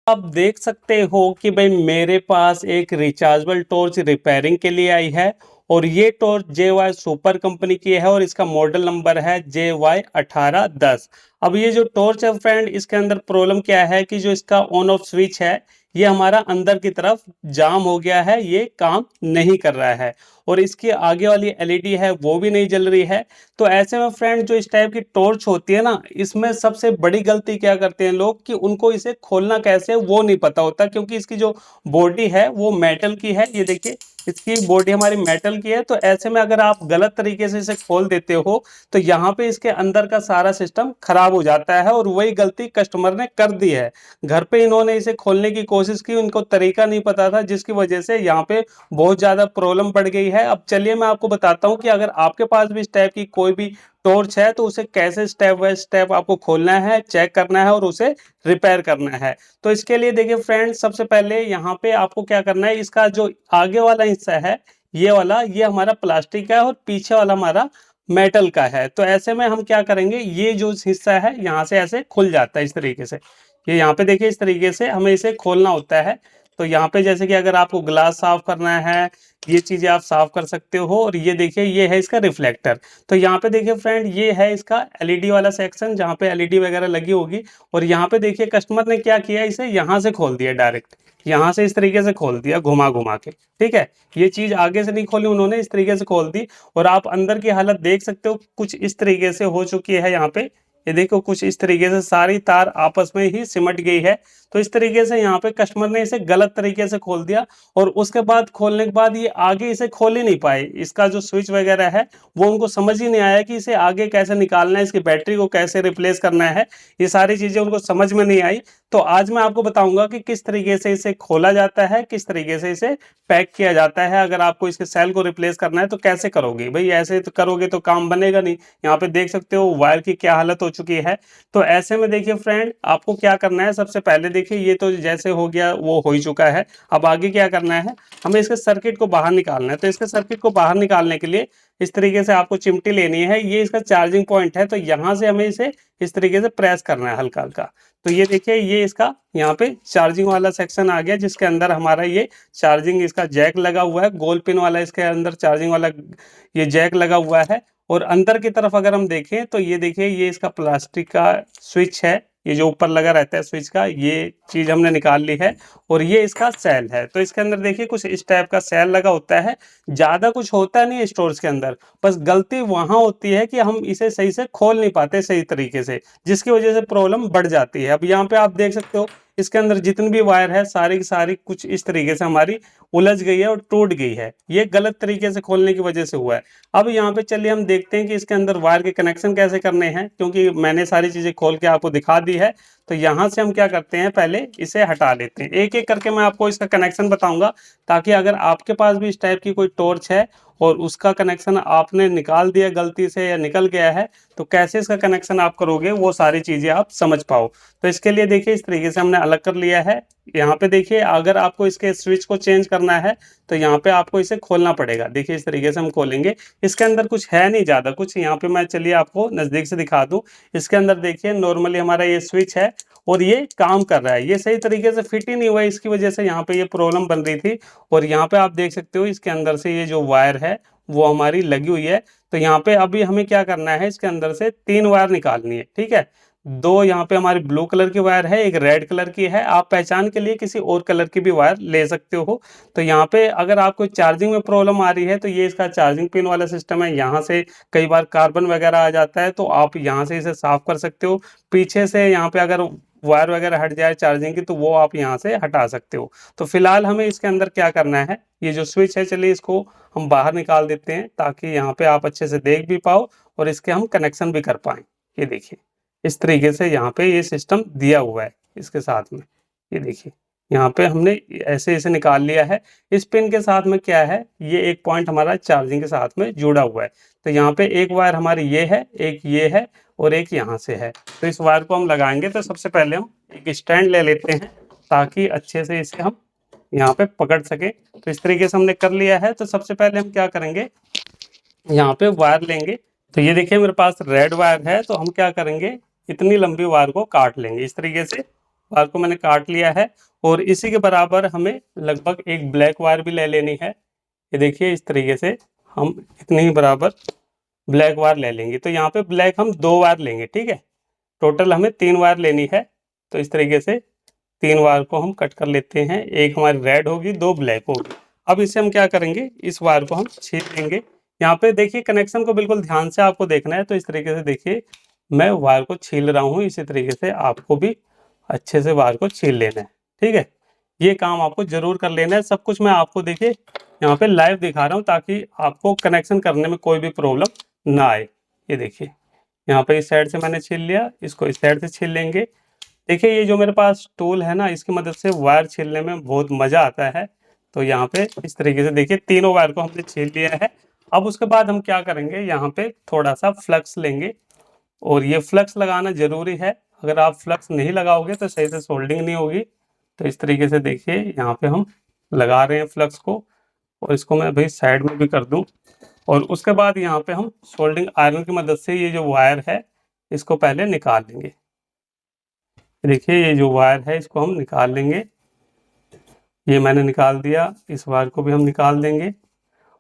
आप देख सकते हो कि भाई मेरे पास एक रिचार्जेबल टॉर्च रिपेयरिंग के लिए आई है और ये टॉर्च JY सुपर कंपनी की है और इसका मॉडल नंबर है JY1810। अब ये जो टॉर्च है फ्रेंड, इसके अंदर प्रॉब्लम क्या है कि जो इसका ऑन ऑफ स्विच है ये हमारा अंदर की तरफ जाम हो गया है, ये काम नहीं कर रहा है और इसकी आगे वाली LED है वो भी नहीं जल रही है। तो ऐसे में फ्रेंड जो इस टाइप की टॉर्च होती है ना, इसमें सबसे बड़ी गलती क्या करते हैं लोग कि उनको इसे खोलना कैसे है वो नहीं पता होता, क्योंकि इसकी जो बॉडी है वो मेटल की है। ये देखिए इसकी बॉडी हमारी मेटल की है, तो ऐसे में अगर आप गलत तरीके से इसे खोल देते हो तो यहाँ पे इसके अंदर का सारा सिस्टम खराब हो जाता है और वही गलती कस्टमर ने कर दी है। घर पे इन्होंने इसे खोलने की कोशिश की, उनको तरीका नहीं पता था, जिसकी वजह से यहाँ पे बहुत ज्यादा प्रॉब्लम बढ़ गई है। अब चलिए मैं आपको बताता हूँ कि अगर आपके पास भी इस टाइप की कोई भी टॉर्च है तो उसे कैसे स्टेप बाय स्टेप आपको खोलना है, चेक करना है और उसे रिपेयर करना है। तो इसके लिए देखिए फ्रेंड्स, सबसे पहले यहाँ पे आपको क्या करना है, इसका जो आगे वाला हिस्सा है ये वाला, ये हमारा प्लास्टिक का है और पीछे वाला हमारा मेटल का है। तो ऐसे में हम क्या करेंगे, ये जो हिस्सा है यहाँ से ऐसे खुल जाता है इस तरीके से। ये यहाँ पे देखिए इस तरीके से हमें इसे खोलना होता है। तो यहाँ पे जैसे कि अगर आपको ग्लास साफ करना है, ये चीजें आप साफ कर सकते हो। और ये देखिए ये है इसका रिफ्लेक्टर। तो यहाँ पे देखिए फ्रेंड ये है इसका LED वाला सेक्शन जहाँ पे LED वगैरह लगी होगी। और यहाँ पे देखिए कस्टमर ने क्या किया, इसे यहाँ से खोल दिया, डायरेक्ट यहाँ से इस तरीके से खोल दिया घुमा घुमा के। ठीक है, ये चीज आगे से नहीं खोली उन्होंने, इस तरीके से खोल दी। और आप अंदर की हालत देख सकते हो, कुछ इस तरीके से हो चुकी है यहाँ पे। ये देखो कुछ इस तरीके से सारी तार आपस में ही सिमट गई है। तो इस तरीके से यहाँ पे कस्टमर ने इसे गलत तरीके से खोल दिया और उसके बाद खोलने के बाद ये आगे इसे खोल ही नहीं पाए। इसका जो स्विच वगैरह है वो उनको समझ ही नहीं आया कि इसे आगे कैसे निकालना है, इसकी बैटरी को कैसे रिप्लेस करना है, ये सारी चीजें उनको समझ में नहीं आई। तो आज मैं आपको बताऊंगा कि किस तरीके से इसे खोला जाता है, किस तरीके से इसे पैक किया जाता है। अगर आपको इसके सेल को रिप्लेस करना है तो कैसे करोगे भाई, ऐसे तो करोगे तो काम बनेगा नहीं। यहाँ पे देख सकते हो वायर की क्या हालत हो चुकी है। तो ऐसे में देखिए फ्रेंड आपको क्या करना है, सबसे पहले देखिए ये तो जैसे हो गया वो हो ही चुका है। अब आगे क्या करना है, हमें इसके सर्किट को बाहर निकालना है। तो इसके सर्किट को बाहर निकालने के लिए इस तरीके से आपको चिमटी लेनी है, ये इसका चार्जिंग पॉइंट है। तो यहाँ से हमें इसे इस तरीके से प्रेस करना है हल्का हल्का। तो ये देखिए ये इसका यहाँ पे चार्जिंग वाला सेक्शन आ गया, जिसके अंदर हमारा ये चार्जिंग इसका जैक लगा हुआ है, गोल पिन वाला इसके अंदर चार्जिंग वाला ये जैक लगा हुआ है। और अंदर की तरफ अगर हम देखें तो ये देखिए ये इसका प्लास्टिक का स्विच है, ये जो ऊपर लगा रहता है स्विच का, ये चीज हमने निकाल ली है। और ये इसका सेल है। तो इसके अंदर देखिए कुछ इस टाइप का सेल लगा होता है, ज्यादा कुछ होता नहीं है स्टोर्स के अंदर। बस गलती वहां होती है कि हम इसे सही से खोल नहीं पाते सही तरीके से, जिसकी वजह से प्रॉब्लम बढ़ जाती है। अब यहाँ पे आप देख सकते हो इसके अंदर जितनी भी वायर है सारी की सारी कुछ इस तरीके से हमारी उलझ गई है और टूट गई है, ये गलत तरीके से खोलने की वजह से हुआ है। अब यहाँ पे चलिए हम देखते हैं कि इसके अंदर वायर के कनेक्शन कैसे करने हैं, क्योंकि मैंने सारी चीजें खोल के आपको दिखा दी है। तो यहाँ से हम क्या करते हैं, पहले इसे हटा लेते हैं, एक एक करके मैं आपको इसका कनेक्शन बताऊंगा, ताकि अगर आपके पास भी इस टाइप की कोई टॉर्च है और उसका कनेक्शन आपने निकाल दिया गलती से या निकल गया है, तो कैसे इसका कनेक्शन आप करोगे वो सारी चीजें आप समझ पाओ। तो इसके लिए देखिए इस तरीके से हमने अलग कर लिया है। यहाँ पे देखिए अगर आपको इसके स्विच को चेंज करना है तो यहाँ पे आपको इसे खोलना पड़ेगा। देखिए इस तरीके से हम खोलेंगे, इसके अंदर कुछ है नहीं ज्यादा कुछ। यहाँ पे मैं चलिए आपको नजदीक से दिखा दूं, इसके अंदर देखिए नॉर्मली हमारा ये स्विच है और ये काम कर रहा है, ये सही तरीके से फिट ही नहीं हुआ है, इसकी वजह से यहाँ पे ये प्रॉब्लम बन रही थी। और यहाँ पे आप देख सकते हो इसके अंदर से ये जो वायर है वो हमारी लगी हुई है। तो यहाँ पे अभी हमें क्या करना है, इसके अंदर से 3 वायर निकालनी है। ठीक है, 2 यहाँ पे हमारी ब्लू कलर की वायर है, एक रेड कलर की है। आप पहचान के लिए किसी और कलर की भी वायर ले सकते हो। तो यहाँ पे अगर आपको चार्जिंग में प्रॉब्लम आ रही है तो ये इसका चार्जिंग पिन वाला सिस्टम है, यहाँ से कई बार कार्बन वगैरह आ जाता है तो आप यहाँ से इसे साफ कर सकते हो। पीछे से यहाँ पे अगर वायर वगैरह हट जाए चार्जिंग की तो वो आप यहाँ से हटा सकते हो। तो फिलहाल हमें इसके अंदर क्या करना है, ये जो स्विच है चलिए इसको हम बाहर निकाल देते हैं, ताकि यहाँ पे आप अच्छे से देख भी पाओ और इसके हम कनेक्शन भी कर पाए। ये देखिए इस तरीके से यहाँ पे ये सिस्टम दिया हुआ है इसके साथ में। ये देखिए यहाँ पे हमने ऐसे इसे निकाल लिया है। इस पिन के साथ में क्या है, ये एक पॉइंट हमारा चार्जिंग के साथ में जुड़ा हुआ है। तो यहाँ पे एक वायर हमारी ये है, एक ये है और एक यहाँ से है। तो इस वायर को हम लगाएंगे, तो सबसे पहले हम एक स्टैंड ले लेते हैं ताकि अच्छे से इसे हम यहाँ पे पकड़ सके। तो इस तरीके से हमने कर लिया है। तो सबसे पहले हम क्या करेंगे, यहाँ पे वायर लेंगे। तो ये देखिए मेरे पास रेड वायर है, तो हम क्या करेंगे, इतनी लंबी वायर को काट लेंगे इस तरीके से वायर को मैंने काट लिया है और इसी के बराबर हमें लगभग एक ब्लैक वायर भी ले लेनी है। ये देखिए इस तरीके से हम इतनी ही बराबर ब्लैक वायर ले लेंगे। तो यहाँ पे ब्लैक हम 2 वायर लेंगे, ठीक है। टोटल हमें 3 वायर लेनी है। तो इस तरीके से 3 वायर को हम कट कर लेते हैं। एक हमारी रेड होगी, 2 ब्लैक होगी। अब इसे हम क्या करेंगे, इस वायर को हम छील लेंगे। यहाँ पे देखिए कनेक्शन को बिल्कुल ध्यान से आपको देखना है। तो इस तरीके से देखिए मैं वायर को छील रहा हूँ, इसी तरीके से आपको भी अच्छे से वायर को छील लेना है, ठीक है। ये काम आपको जरूर कर लेना है। सब कुछ मैं आपको देखिए यहाँ पे लाइव दिखा रहा हूँ ताकि आपको कनेक्शन करने में कोई भी प्रॉब्लम ना आए। ये देखिए यहाँ पे इस साइड से मैंने छील लिया, इसको इस साइड से छील लेंगे। देखिए ये जो मेरे पास टूल है ना, इसकी मदद से वायर छीलने में बहुत मजा आता है। तो यहाँ पे इस तरीके से देखिए तीनों वायर को हमने छील लिया है। अब उसके बाद हम क्या करेंगे, यहाँ पे थोड़ा सा फ्लक्स लेंगे और ये फ्लक्स लगाना जरूरी है। अगर आप फ्लक्स नहीं लगाओगे तो सही से सोल्डिंग नहीं होगी। तो इस तरीके से देखिए यहाँ पे हम लगा रहे हैं फ्लक्स को और इसको मैं अभी साइड में भी कर दूं। और उसके बाद यहाँ पे हम सोल्डिंग आयरन की मदद से ये जो वायर है इसको पहले निकाल लेंगे। देखिए ये जो वायर है इसको हम निकाल लेंगे। ये मैंने निकाल दिया, इस वायर को भी हम निकाल देंगे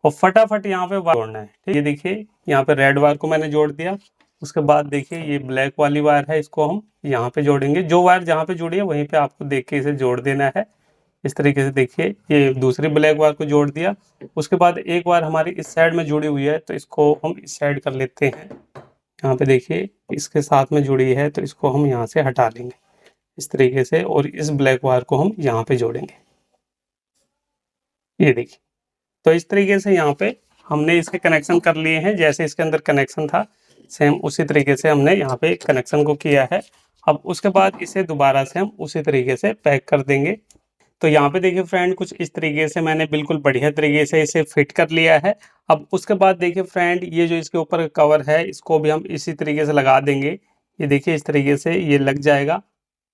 और फटाफट यहाँ पे वायर जोड़ना है, ठीक है। ये देखिए यहाँ पे रेड वायर को मैंने जोड़ दिया। उसके बाद देखिए ये ब्लैक वाली वायर है, इसको हम यहाँ पे जोड़ेंगे। जो वायर जहाँ पे जुड़ी है वहीं पे आपको देख के इसे जोड़ देना है। इस तरीके से देखिए ये दूसरी ब्लैक वायर को जोड़ दिया। उसके बाद एक वायर हमारी इस साइड में जुड़ी हुई है तो इसको हम इस साइड कर लेते हैं। यहाँ पे देखिए इसके साथ में जुड़ी है तो इसको हम यहाँ से हटा लेंगे इस तरीके से और इस ब्लैक वायर को हम यहाँ पे जोड़ेंगे। ये देखिए तो इस तरीके से यहाँ पे हमने इसके कनेक्शन कर लिए हैं। जैसे इसके अंदर कनेक्शन था सेम उसी तरीके से हमने यहाँ पे कनेक्शन को किया है। अब उसके बाद इसे दोबारा से हम उसी तरीके से पैक कर देंगे। तो यहाँ पे देखिए फ्रेंड कुछ इस तरीके से मैंने बिल्कुल बढ़िया तरीके से इसे फिट कर लिया है। अब उसके बाद देखिए फ्रेंड ये जो इसके ऊपर कवर है इसको भी हम इसी तरीके से लगा देंगे। ये देखिए इस तरीके से ये लग जाएगा।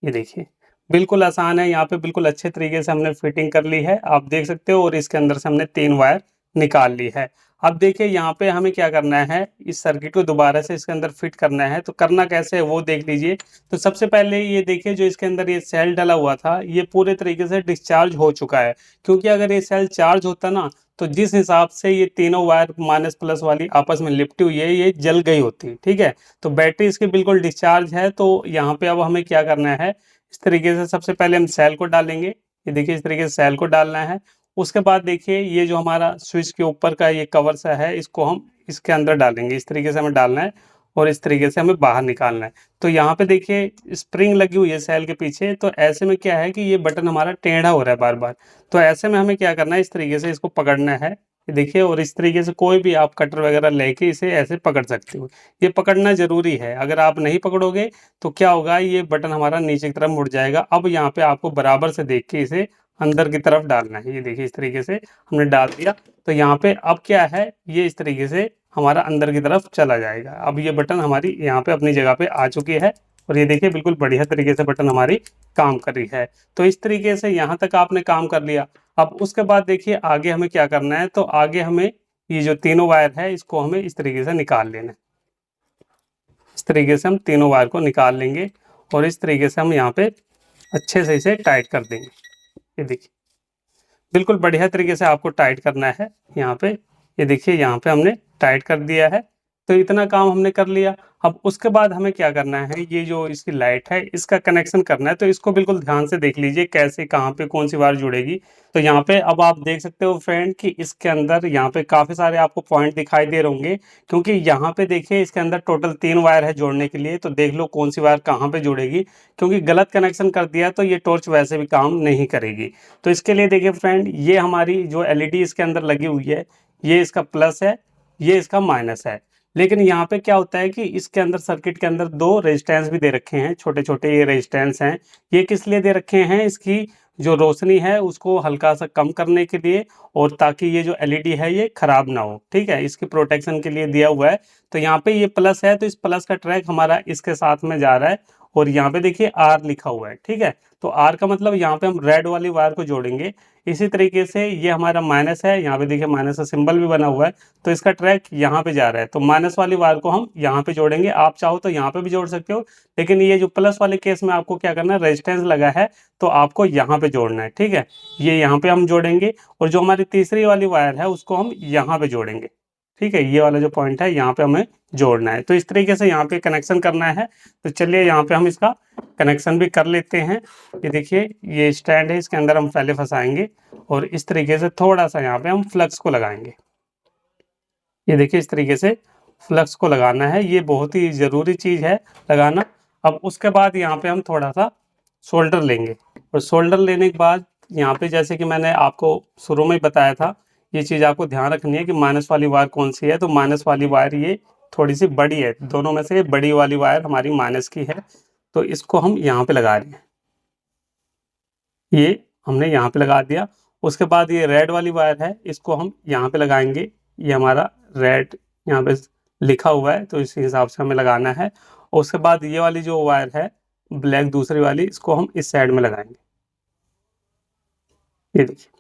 ये देखिए बिल्कुल आसान है, यहाँ पे बिल्कुल अच्छे तरीके से हमने फिटिंग कर ली है, आप देख सकते हो। और इसके अंदर से हमने 3 वायर निकाल ली है। अब देखिए यहाँ पे हमें क्या करना है, इस सर्किट को दोबारा से इसके अंदर फिट करना है। तो करना कैसे है वो देख लीजिए। तो सबसे पहले ये देखिए जो इसके अंदर ये सेल डला हुआ था ये पूरे तरीके से डिस्चार्ज हो चुका है। क्योंकि अगर ये सेल चार्ज होता ना तो जिस हिसाब से ये तीनों वायर माइनस प्लस वाली आपस में लिपटी हुई है ये जल गई होती, ठीक है। तो बैटरी इसकी बिल्कुल डिस्चार्ज है। तो यहाँ पे अब हमें क्या करना है, इस तरीके से सबसे पहले हम सेल को डालेंगे। ये देखिए इस तरीके से सेल को डालना है। उसके बाद देखिए ये जो हमारा स्विच के ऊपर का ये कवर सा है इसको हम इसके अंदर डालेंगे। इस तरीके से हमें डालना है और इस तरीके से हमें बाहर निकालना है। तो यहाँ पे देखिए स्प्रिंग लगी हुई है सेल के पीछे। तो ऐसे में क्या है कि ये बटन हमारा टेढ़ा हो रहा है बार बार। तो ऐसे में हमें क्या करना है, इस तरीके से इसको पकड़ना है। ये देखिए और इस तरीके से कोई भी आप कटर वगैरह लेके इसे ऐसे पकड़ सकते हो। ये पकड़ना जरूरी है, अगर आप नहीं पकड़ोगे तो क्या होगा, ये बटन हमारा नीचे की तरफ मुड़ जाएगा। अब यहाँ पे आपको बराबर से देख के इसे अंदर की तरफ डालना है। ये देखिए इस तरीके से हमने डाल दिया। तो यहाँ पे अब क्या है, ये इस तरीके से हमारा अंदर की तरफ चला जाएगा। अब ये बटन हमारी यहाँ पे अपनी जगह पे आ चुकी है और ये देखिए बिल्कुल बढ़िया तरीके से बटन हमारी काम कर रही है। तो इस तरीके से यहाँ तक आपने काम कर लिया। अब उसके बाद देखिए आगे हमें क्या करना है। तो आगे हमें ये जो तीनों वायर है इसको हमें इस तरीके से निकाल लेना है। इस तरीके से हम तीनों वायर को निकाल लेंगे और इस तरीके से हम यहाँ पे अच्छे से इसे टाइट कर देंगे। ये देखिए बिल्कुल बढ़िया तरीके से आपको टाइट करना है यहाँ पे। ये देखिए यहाँ पे हमने टाइट कर दिया है। तो इतना काम हमने कर लिया। अब उसके बाद हमें क्या करना है, ये जो इसकी लाइट है इसका कनेक्शन करना है। तो इसको बिल्कुल ध्यान से देख लीजिए कैसे कहाँ पे कौन सी वायर जुड़ेगी। तो यहाँ पे अब आप देख सकते हो फ्रेंड कि इसके अंदर यहाँ पे काफ़ी सारे आपको पॉइंट दिखाई दे रहे होंगे। क्योंकि यहाँ पे देखिए इसके अंदर टोटल 3 वायर है जोड़ने के लिए। तो देख लो कौन सी वायर कहाँ पे जुड़ेगी। क्योंकि गलत कनेक्शन कर दिया तो ये टॉर्च वैसे भी काम नहीं करेगी। तो इसके लिए देखिए फ्रेंड ये हमारी जो एलईडी इसके अंदर लगी हुई है ये इसका प्लस है, ये इसका माइनस है। लेकिन यहाँ पे क्या होता है कि इसके अंदर सर्किट के अंदर 2 रेजिस्टेंस भी दे रखे हैं, छोटे छोटे ये रेजिस्टेंस हैं। ये किस लिए दे रखे हैं, इसकी जो रोशनी है उसको हल्का सा कम करने के लिए और ताकि ये जो एलईडी है ये खराब ना हो, ठीक है, इसकी प्रोटेक्शन के लिए दिया हुआ है। तो यहाँ पे ये प्लस है तो इस प्लस का ट्रैक हमारा इसके साथ में जा रहा है और यहाँ पे देखिए आर लिखा हुआ है, ठीक है। तो आर का मतलब यहाँ पे हम रेड वाली वायर को जोड़ेंगे। इसी तरीके से ये हमारा माइनस है, यहाँ पे देखिए माइनस का सिंबल भी बना हुआ है, तो इसका ट्रैक यहाँ पे जा रहा है, तो माइनस वाली वायर को हम यहाँ पे जोड़ेंगे। आप चाहो तो यहाँ पे भी जोड़ सकते हो, लेकिन ये जो प्लस वाले केस में आपको क्या करना है, रेजिस्टेंस लगा है तो आपको यहाँ पे जोड़ना है, ठीक है। ये यहाँ पे हम जोड़ेंगे और जो हमारी तीसरी वाली वायर है उसको हम यहाँ पे जोड़ेंगे, ठीक है। ये वाला जो पॉइंट है यहाँ पे हमें जोड़ना है। तो इस तरीके से यहाँ पे कनेक्शन करना है। तो चलिए यहाँ पे हम इसका कनेक्शन भी कर लेते हैं। ये देखिए ये स्टैंड है, इसके अंदर हम पहले फंसाएंगे और इस तरीके से थोड़ा सा यहाँ पे हम फ्लक्स को लगाएंगे। ये देखिए इस तरीके से फ्लक्स को लगाना है, ये बहुत ही ज़रूरी चीज़ है लगाना। अब उसके बाद यहाँ पे हम थोड़ा सा शोल्डर लेंगे और शोल्डर लेने के बाद यहाँ पे जैसे कि मैंने आपको शुरू में ही बताया था, ये चीज़ आपको ध्यान रखनी है कि माइनस वाली वायर कौन सी है। तो माइनस वाली वायर ये थोड़ी सी बड़ी है, दोनों में से बड़ी वाली वायर हमारी माइनस की है, तो इसको हम यहाँ पे लगा रहे हैं। ये हमने यहाँ पे लगा दिया। उसके बाद ये रेड वाली वायर है, इसको हम यहाँ पे लगाएंगे। ये हमारा रेड यहाँ पे लिखा हुआ है, तो इस हिसाब से हमें लगाना है। और उसके बाद ये वाली जो वायर है ब्लैक दूसरी वाली, इसको हम इस साइड में लगाएंगे। ये देखिए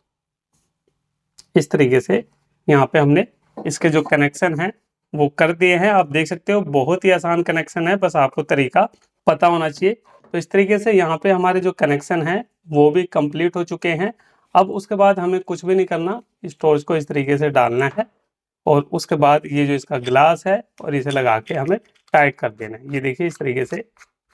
इस तरीके से यहाँ पे हमने इसके जो कनेक्शन है वो कर दिए हैं। आप देख सकते हो बहुत ही आसान कनेक्शन है, बस आपको तरीका पता होना चाहिए। तो इस तरीके से यहाँ पे हमारे जो कनेक्शन है वो भी कंप्लीट हो चुके हैं। अब उसके बाद हमें कुछ भी नहीं करना, इस टॉर्च को इस तरीके से डालना है और उसके बाद ये जो इसका ग्लास है और इसे लगा के हमें टाइट कर देना है। ये देखिए इस तरीके से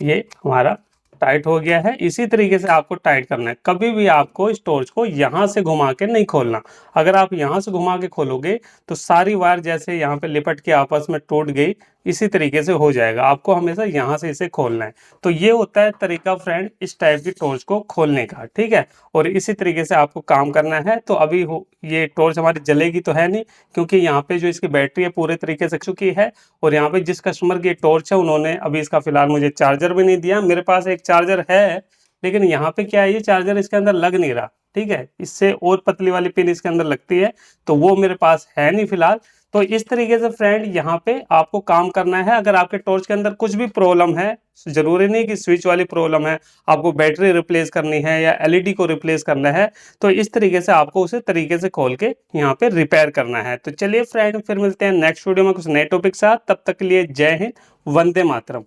ये हमारा टाइट हो गया है। इसी तरीके से आपको टाइट करना है। कभी भी आपको इस टॉर्च को यहाँ से घुमा के नहीं खोलना। अगर आप यहाँ से घुमा के खोलोगे तो सारी वायर जैसे यहाँ पे लिपट के आपस में टूट गई, इसी तरीके से हो जाएगा। आपको हमेशा यहाँ से इसे खोलना है। तो ये होता है तरीका फ्रेंड इस टाइप की टॉर्च को खोलने का, ठीक है। और इसी तरीके से आपको काम करना है। तो अभी ये टॉर्च हमारी जलेगी तो है नहीं, क्योंकि यहाँ पे जो इसकी बैटरी है पूरे तरीके से चुकी है। और यहाँ पे जिस कस्टमर की टॉर्च है उन्होंने अभी इसका फिलहाल मुझे चार्जर भी नहीं दिया। मेरे पास एक चार्जर है, लेकिन यहाँ पे क्या है, ये चार्जर इसके अंदर लग नहीं रहा, ठीक है। इससे और पतली वाली पिन इसके अंदर लगती है, तो वो मेरे पास है नहीं फिलहाल। तो इस तरीके से फ्रेंड यहाँ पे आपको काम करना है। अगर आपके टॉर्च के अंदर कुछ भी प्रॉब्लम है, जरूरी नहीं कि स्विच वाली प्रॉब्लम है, आपको बैटरी रिप्लेस करनी है या एलईडी को रिप्लेस करना है, तो इस तरीके से आपको उसे तरीके से खोल के यहाँ पे रिपेयर करना है। तो चलिए फ्रेंड फिर मिलते हैं नेक्स्ट वीडियो में कुछ नए टॉपिक साथ। तब तक के लिए जय हिंद, वंदे मातरम।